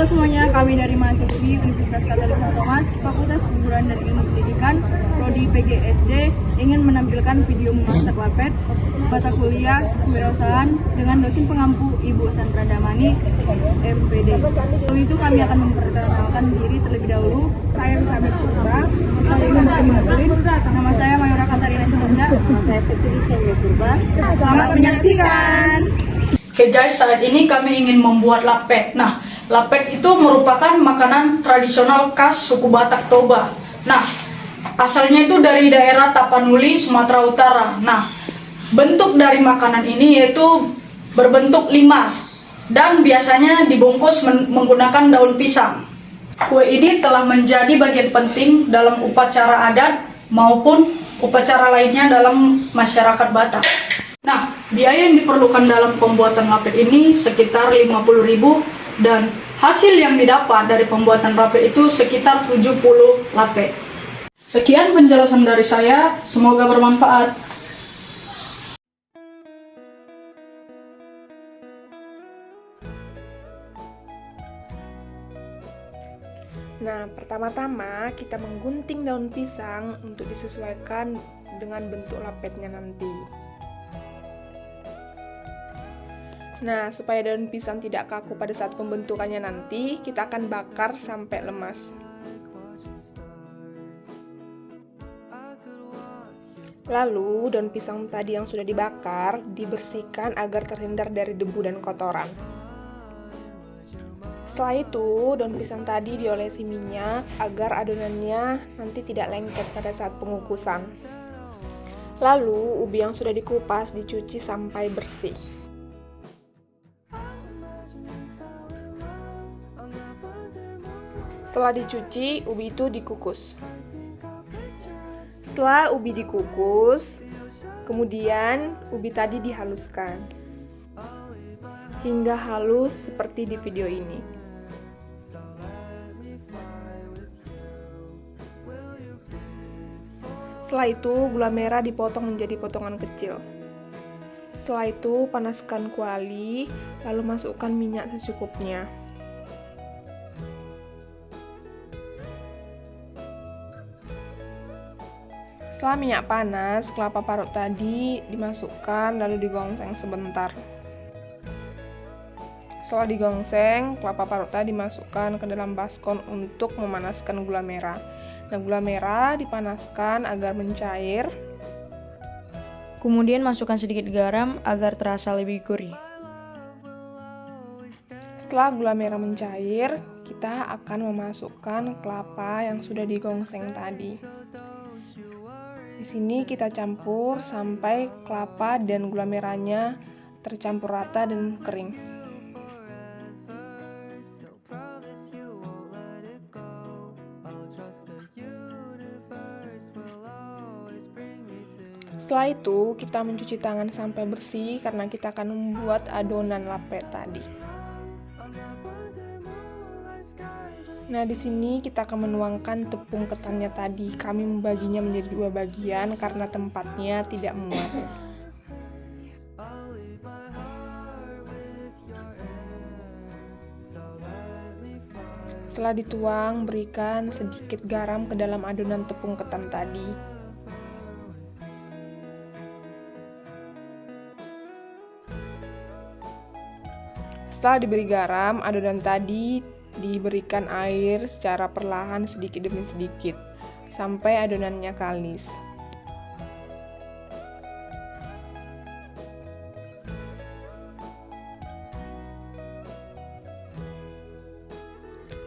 Halo semuanya, kami dari mahasiswi Universitas Katolik Santo Thomas, Fakultas Keguruan dan Ilmu Pendidikan, Prodi PGSD, ingin menampilkan video memasak lapet, mata kuliah kewirausahaan dengan dosen pengampu Ibu Sandra Damani, MPD. Lalu itu kami akan memperkenalkan diri terlebih dahulu. Saya Elizabeth Purba, saya ingin berkenalkan. Nama saya Mayora Katarina Senda. Nama saya Septilisha Purba. Selamat menyaksikan. Oke guys, saat ini kami ingin membuat lapet. Nah, lapet itu merupakan makanan tradisional khas suku Batak Toba. Nah, asalnya itu dari daerah Tapanuli, Sumatera Utara. Nah, bentuk dari makanan ini yaitu berbentuk limas dan biasanya dibungkus menggunakan daun pisang. Kue ini telah menjadi bagian penting dalam upacara adat maupun upacara lainnya dalam masyarakat Batak. Nah, biaya yang diperlukan dalam pembuatan lapet ini sekitar 50.000 dan hasil yang didapat dari pembuatan lapet itu sekitar 70 lapet. Sekian penjelasan dari saya, semoga bermanfaat. Nah, pertama-tama kita menggunting daun pisang untuk disesuaikan dengan bentuk lapetnya nanti. Nah, supaya daun pisang tidak kaku pada saat pembentukannya nanti, kita akan bakar sampai lemas. Lalu, daun pisang tadi yang sudah dibakar dibersihkan agar terhindar dari debu dan kotoran. Setelah itu, daun pisang tadi diolesi minyak agar adonannya nanti tidak lengket pada saat pengukusan. Lalu, ubi yang sudah dikupas dicuci sampai bersih. Setelah dicuci, ubi itu dikukus. Setelah ubi dikukus, kemudian ubi tadi dihaluskan hingga halus seperti di video ini. Setelah itu, gula merah dipotong menjadi potongan kecil. Setelah itu, panaskan kuali, lalu masukkan minyak secukupnya. Setelah minyak panas, kelapa parut tadi dimasukkan lalu digongseng sebentar. Setelah digongseng, kelapa parut tadi dimasukkan ke dalam baskom untuk memanaskan gula merah. Nah, gula merah dipanaskan agar mencair. Kemudian masukkan sedikit garam agar terasa lebih gurih. Setelah gula merah mencair, kita akan memasukkan kelapa yang sudah digongseng tadi. Di sini kita campur sampai kelapa dan gula merahnya tercampur rata dan kering. Setelah itu, kita mencuci tangan sampai bersih karena kita akan membuat adonan lapet tadi. Nah, di sini kita akan menuangkan tepung ketannya tadi. Kami membaginya menjadi 2 bagian karena tempatnya tidak muat. Setelah dituang, berikan sedikit garam ke dalam adonan tepung ketan tadi. Setelah diberi garam, adonan tadi diberikan air secara perlahan sedikit demi sedikit sampai adonannya kalis.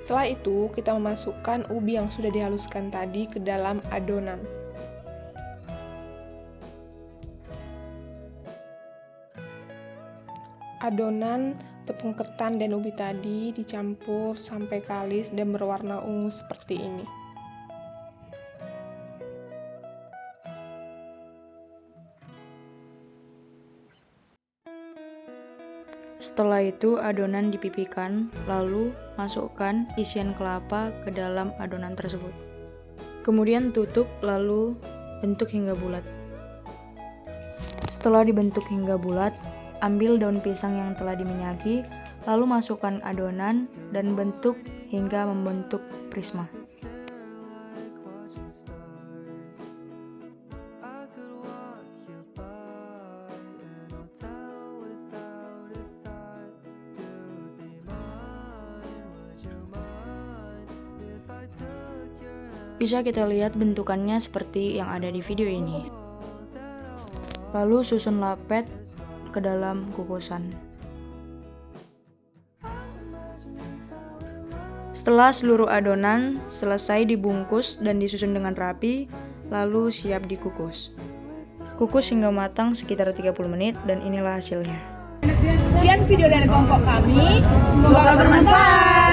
Setelah itu, kita memasukkan ubi yang sudah dihaluskan tadi ke dalam adonan. Adonan tepung ketan dan ubi tadi dicampur sampai kalis dan berwarna ungu seperti ini. Setelah itu adonan dipipihkan, lalu masukkan isian kelapa ke dalam adonan tersebut. Kemudian tutup, lalu bentuk hingga bulat. Setelah dibentuk hingga bulat, ambil daun pisang yang telah diminyaki, Lalu masukkan adonan dan bentuk hingga membentuk prisma. Bisa kita lihat bentukannya seperti yang ada di video ini. Lalu susun lapet ke dalam kukusan. Setelah seluruh adonan selesai dibungkus dan disusun dengan rapi, lalu siap dikukus. Kukus hingga matang sekitar 30 menit dan inilah hasilnya. Sekian video dari kelompok kami, semoga bermanfaat.